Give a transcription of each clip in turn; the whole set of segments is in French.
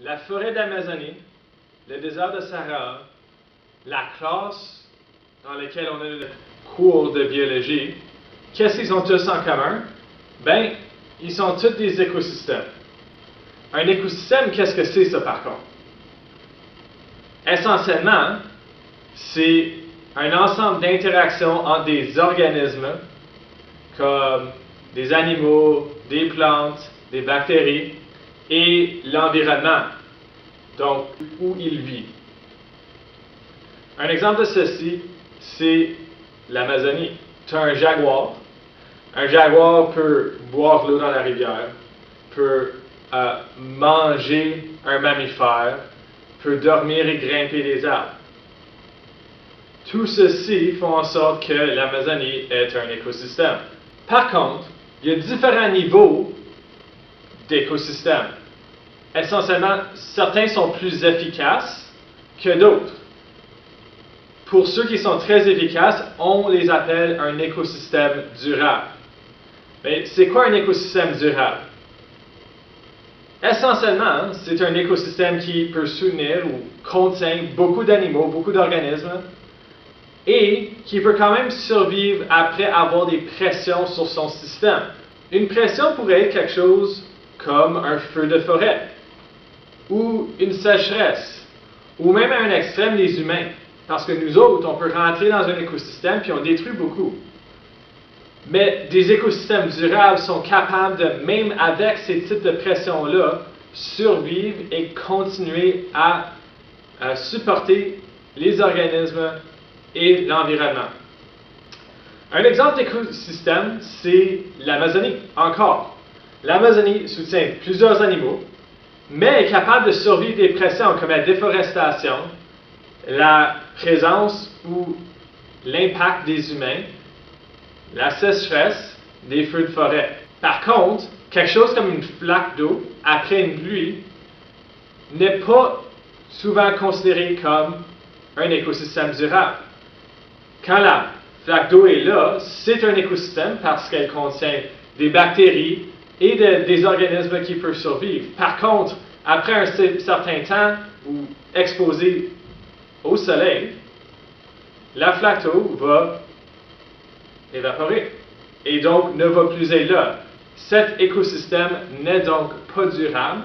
la forêt d'Amazonie, le désert de Sahara, la classe dans laquelle on a le cours de biologie, qu'est-ce qu'ils ont tous en commun? Ben, ils sont tous des écosystèmes. Un écosystème, qu'est-ce que c'est ça par contre? Essentiellement, c'est un ensemble d'interactions entre des organismes comme des animaux, des plantes, des bactéries et l'environnement, donc où il vit. Un exemple de ceci, c'est l'Amazonie. Tu as un jaguar. Un jaguar peut boire l'eau dans la rivière, peut manger un mammifère, peut dormir et grimper les arbres. Tout ceci font en sorte que l'Amazonie est un écosystème. Par contre, il y a différents niveaux d'écosystèmes. Essentiellement, certains sont plus efficaces que d'autres. Pour ceux qui sont très efficaces, on les appelle un écosystème durable. Mais c'est quoi un écosystème durable? Essentiellement, c'est un écosystème qui peut soutenir ou contient beaucoup d'animaux, beaucoup d'organismes, et qui peut quand même survivre après avoir des pressions sur son système. Une pression pourrait être quelque chose comme un feu de forêt, ou une sécheresse, ou même à un extrême les humains. Parce que nous autres, on peut rentrer dans un écosystème puis on détruit beaucoup. Mais des écosystèmes durables sont capables de, même avec ces types de pressions-là, survivre et continuer à supporter les organismes et l'environnement. Un exemple d'écosystème, c'est l'Amazonie. Encore, l'Amazonie soutient plusieurs animaux, mais est capable de survivre des pressions comme la déforestation, la présence ou l'impact des humains, la sécheresse, des feux de forêt. Par contre, quelque chose comme une flaque d'eau après une pluie n'est pas souvent considéré comme un écosystème durable. Quand la flaque d'eau est là, c'est un écosystème parce qu'elle contient des bactéries et des organismes qui peuvent survivre. Par contre, après un certain temps ou exposé au soleil, la flaque d'eau va évaporer et donc ne va plus être là. Cet écosystème n'est donc pas durable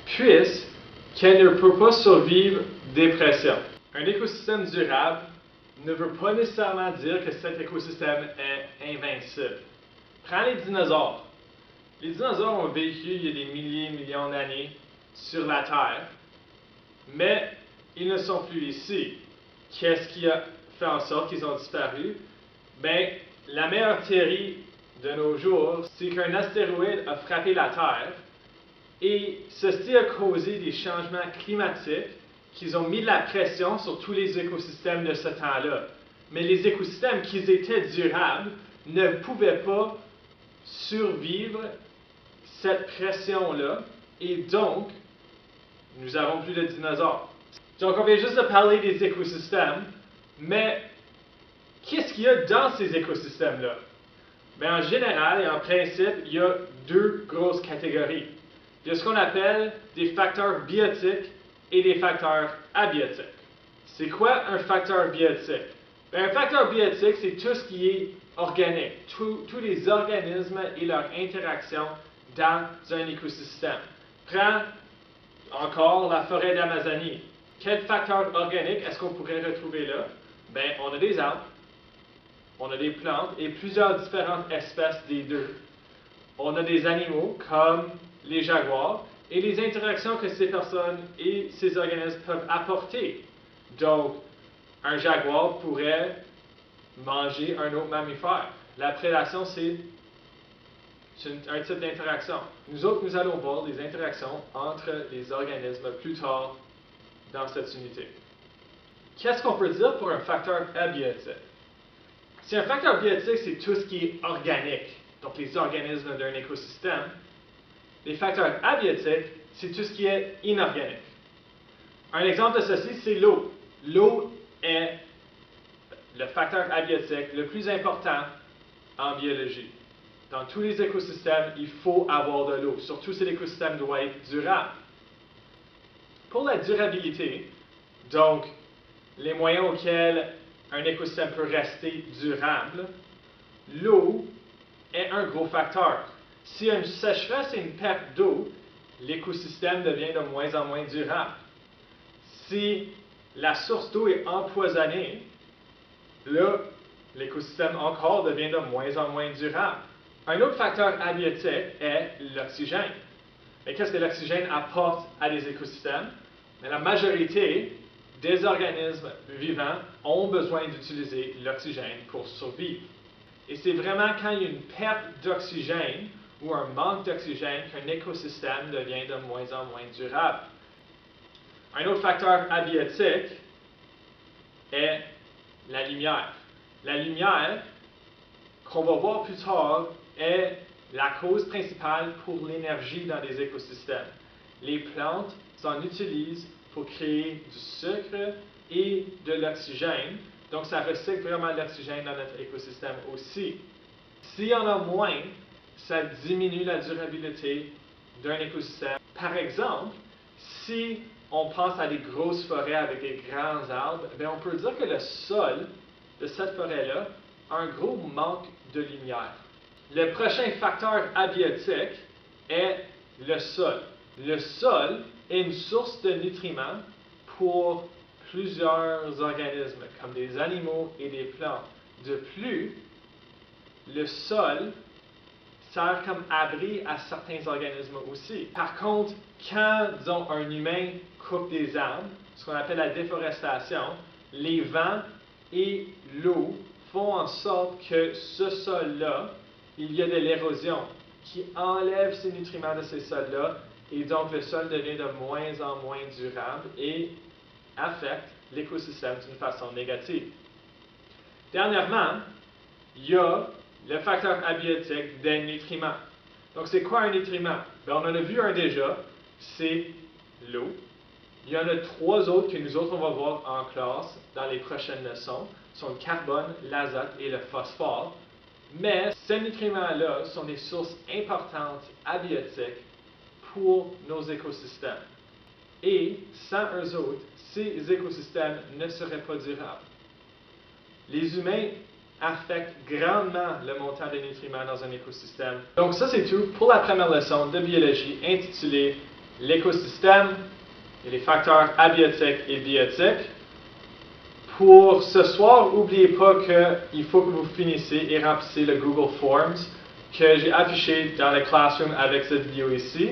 puisqu'elle ne peut pas survivre des pressions. Un écosystème durable ne veut pas nécessairement dire que cet écosystème est invincible. Prends les dinosaures. Les dinosaures ont vécu il y a des millions d'années sur la Terre, mais ils ne sont plus ici. Qu'est-ce qui a fait en sorte qu'ils ont disparu? Bien, la meilleure théorie de nos jours, c'est qu'un astéroïde a frappé la Terre et ceci a causé des changements climatiques qui ont mis de la pression sur tous les écosystèmes de ce temps-là. Mais les écosystèmes qui étaient durables ne pouvaient pas survivre cette pression-là et donc, nous n'avons plus de dinosaures. Donc, on vient juste de parler des écosystèmes, mais qu'est-ce qu'il y a dans ces écosystèmes-là? Bien, en général et en principe, il y a deux grosses catégories. Il y a ce qu'on appelle des facteurs biotiques et des facteurs abiotiques. C'est quoi un facteur biotique? Bien, un facteur biotique, c'est tout ce qui est organique, tous les organismes et leurs interactions dans un écosystème. Prends encore la forêt d'Amazonie. Quels facteurs organiques est-ce qu'on pourrait retrouver là? Bien, on a des arbres, on a des plantes et plusieurs différentes espèces des deux. On a des animaux comme les jaguars et les interactions que ces personnes et ces organismes peuvent apporter. Donc, un jaguar pourrait manger un autre mammifère. La prédation, c'est un type d'interaction. Nous autres, nous allons voir les interactions entre les organismes plus tard dans cette unité. Qu'est-ce qu'on peut dire pour un facteur abiotique? Si un facteur biotique, c'est tout ce qui est organique, donc les organismes d'un écosystème, les facteurs abiotiques, c'est tout ce qui est inorganique. Un exemple de ceci, c'est l'eau. L'eau est le facteur abiotique le plus important en biologie. Dans tous les écosystèmes, il faut avoir de l'eau, surtout si l'écosystème doit être durable. Pour la durabilité, donc les moyens auxquels un écosystème peut rester durable, l'eau est un gros facteur. Si une sécheresse et une perte d'eau, l'écosystème devient de moins en moins durable. Si la source d'eau est empoisonnée, là, l'écosystème encore devient de moins en moins durable. Un autre facteur abiotique est l'oxygène. Mais qu'est-ce que l'oxygène apporte à des écosystèmes? Mais la majorité des organismes vivants ont besoin d'utiliser l'oxygène pour survivre. Et c'est vraiment quand il y a une perte d'oxygène ou un manque d'oxygène qu'un écosystème devient de moins en moins durable. Un autre facteur abiotique est la lumière. La lumière, qu'on va voir plus tard, est la cause principale pour l'énergie dans les écosystèmes. Les plantes s'en utilisent pour créer du sucre et de l'oxygène. Donc, ça recycle vraiment l'oxygène dans notre écosystème aussi. S'il y en a moins, ça diminue la durabilité d'un écosystème. Par exemple, si on pense à des grosses forêts avec des grands arbres, bien, on peut dire que le sol de cette forêt-là a un gros manque de lumière. Le prochain facteur abiotique est le sol. Le sol est une source de nutriments pour plusieurs organismes, comme des animaux et des plantes. De plus, le sol sert comme abri à certains organismes aussi. Par contre, quand, disons, un humain coupe des arbres, ce qu'on appelle la déforestation, les vents et l'eau font en sorte que ce sol-là, il y a de l'érosion qui enlève ces nutriments de ces sols-là, et donc le sol devient de moins en moins durable et affecte l'écosystème d'une façon négative. Dernièrement, il y a le facteur abiotique des nutriments. Donc, c'est quoi un nutriment? Bien, on en a vu un déjà, c'est l'eau. Il y en a 3 autres que nous autres, on va voir en classe dans les prochaines leçons. Ce sont le carbone, l'azote et le phosphore. Mais ces nutriments-là sont des sources importantes abiotiques pour nos écosystèmes. Et sans eux autres, ces écosystèmes ne seraient pas durables. Les humains affectent grandement le montant des nutriments dans un écosystème. Donc ça, c'est tout pour la première leçon de biologie intitulée « L'écosystème et les facteurs abiotiques et biotiques ». Pour ce soir, n'oubliez pas qu'il faut que vous finissiez et remplissez le Google Forms que j'ai affiché dans le Classroom avec cette vidéo ici.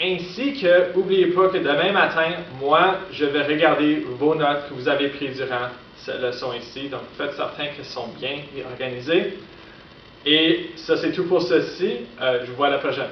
Ainsi que, n'oubliez pas que demain matin, moi, je vais regarder vos notes que vous avez prises durant cette leçon ici. Donc, faites certain qu'elles sont bien et organisées. Et ça, c'est tout pour ceci. Je vous vois à la prochaine.